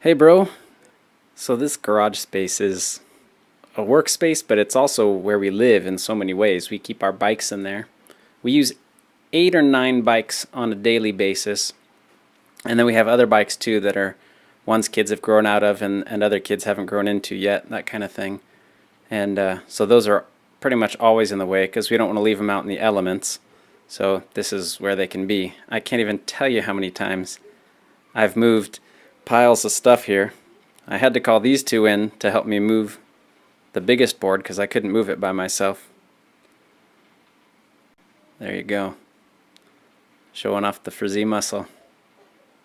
Hey bro, so this garage space is a workspace, but it's also where we live in so many ways. We keep our bikes in there. We use 8 or 9 bikes on a daily basis, and then we have other bikes too that are ones kids have grown out of and other kids haven't grown into yet, that kind of thing. And so those are pretty much always in the way because we don't want to leave them out in the elements. So this is where they can be. I can't even tell you how many times I've moved piles of stuff here. I had to call these two in to help me move the biggest board because I couldn't move it by myself. There you go. Showing off the frizzy muscle.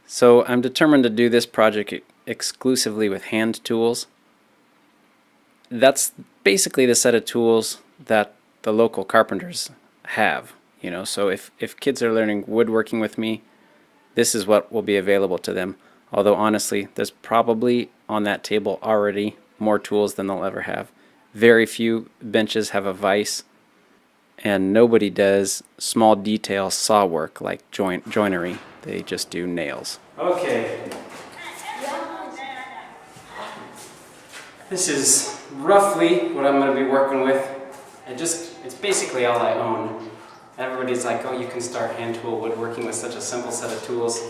So I'm determined to do this project exclusively with hand tools. That's basically the set of tools that the local carpenters have. So if kids are learning woodworking with me, this is what will be available to them. Although honestly, there's probably on that table already more tools than they'll ever have. Very few benches have a vise, and nobody does small detail saw work like joinery. They just do nails. Okay. This is roughly what I'm going to be working with. It's basically all I own. Everybody's like, oh, you can start hand tool woodworking with such a simple set of tools.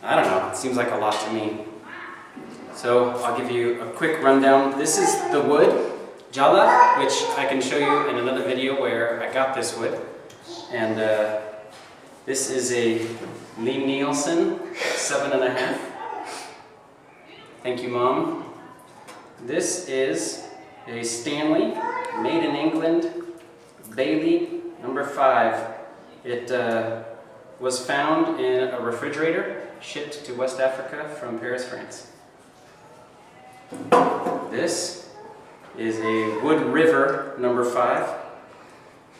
I don't know, it seems like a lot to me. So I'll give you a quick rundown. This is the wood, Jala, which I can show you in another video where I got this wood. And this is a Lee Nielsen 7.5. Thank you, Mom. This is a Stanley, made in England, Bailey, number 5. It was found in a refrigerator, shipped to West Africa from Paris, France. This is a Wood River number 5.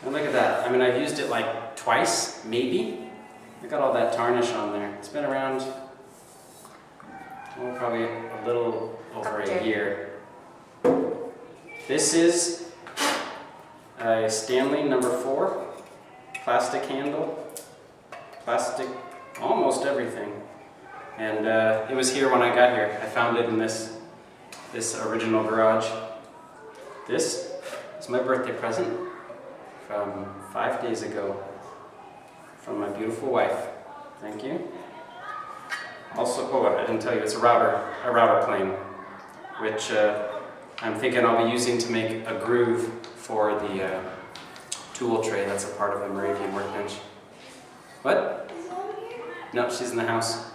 And look at that. I mean, I've used it like twice, maybe. I got all that tarnish on there. It's been around, probably a little over a year. This is a Stanley number 4. Plastic handle. Plastic, almost everything. And it was here when I got here. I found it in this original garage. This is my birthday present from 5 days ago from my beautiful wife. Thank you. Also, I didn't tell you, it's a router plane, which I'm thinking I'll be using to make a groove for the tool tray that's a part of the Moravian workbench. What? No, she's in the house.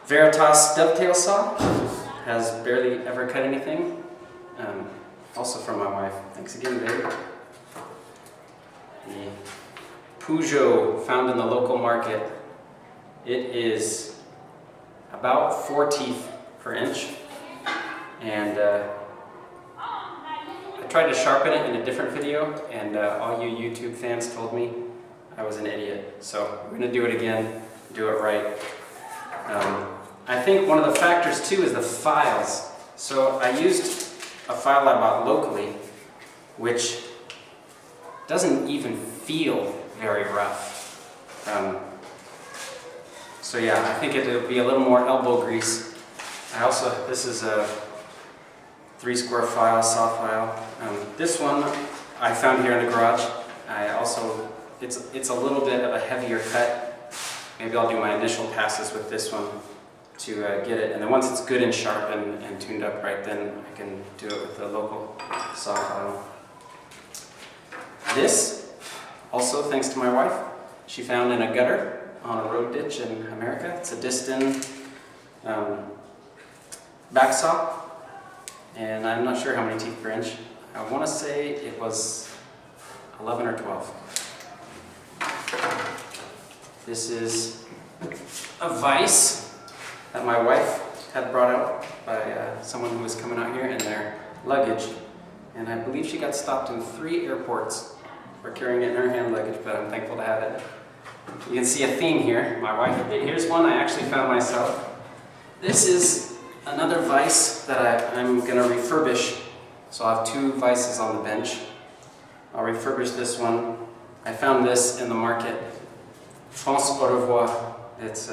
Veritas dovetail saw. Has barely ever cut anything. Also from my wife. Thanks again, babe. The Peugeot, found in the local market. It is about 4 teeth per inch. And I tried to sharpen it in a different video, and all you YouTube fans told me I was an idiot. So we're going to do it again, do it right. I think one of the factors too is the files. So I used a file I bought locally, which doesn't even feel very rough. So yeah, I think it'll be a little more elbow grease. This is a 3-square file, saw file. This one I found here in the garage. It's a little bit of a heavier cut. Maybe I'll do my initial passes with this one to get it, and then once it's good and sharp and tuned up right, then I can do it with the local saw file. This, also thanks to my wife, she found in a gutter on a road ditch in America. It's a Distin back saw, and I'm not sure how many teeth per inch. I want to say it was 11 or 12. This is a vise that my wife had brought out by someone who was coming out here in their luggage. And I believe she got stopped in 3 airports for carrying it in her hand luggage, but I'm thankful to have it. You can see a theme here. My wife, here's one I actually found myself. This is another vise that I'm going to refurbish. So I'll have 2 vices on the bench. I'll refurbish this one. I found this in the market. France au revoir. It's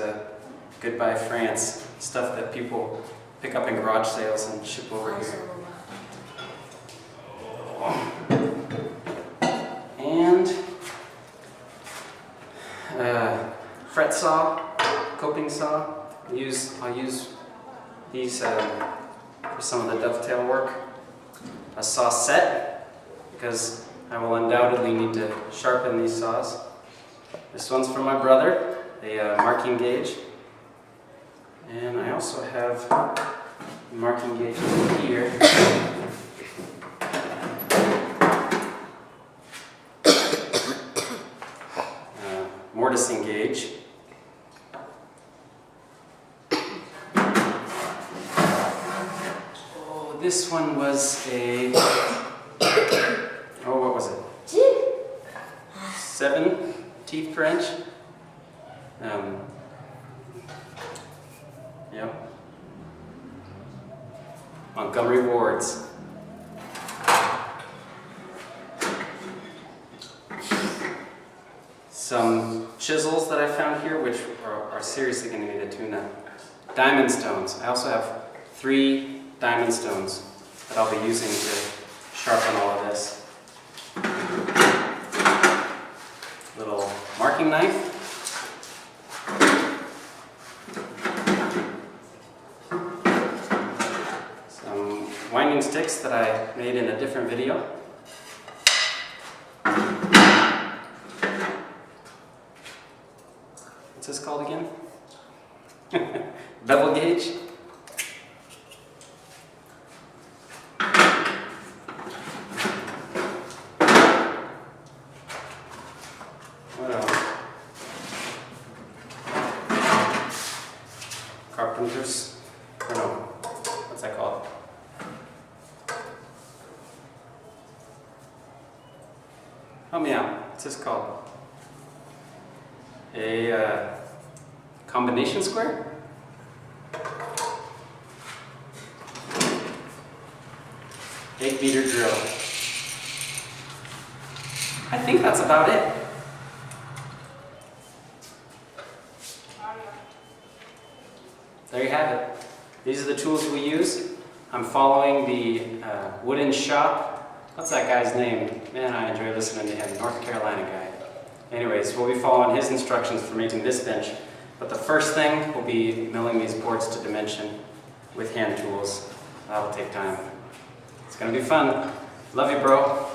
Goodbye France. stuff that people pick up in garage sales and ship over here. And fret saw, coping saw. I'll use these for some of the dovetail work. A saw set, because I will undoubtedly need to sharpen these saws. This one's from my brother, a marking gauge. And I also have marking gauges here. Mortising gauge. Oh, this one was a, oh, what was it? 7 teeth per inch. Yep. Montgomery Ward's. Some chisels that I found here, which are seriously going to need a tune-up. Diamond stones. I also have 3 diamond stones that I'll be using to sharpen all of this. Little marking knife. Some winding sticks that I made in a different video. What's this called again? Bevel gauge. What else? Carpenter's, or no, what's that called? Help me out. What's this called? A combination square? Eight-meter drill. I think that's about it. There you have it. These are the tools we use. I'm following the wooden shop. What's that guy's name? Man, I enjoy listening to him. North Carolina guy. Anyways, we'll be following his instructions for making this bench. But the first thing will be milling these boards to dimension with hand tools. That'll take time. It's gonna be fun. Love you, bro.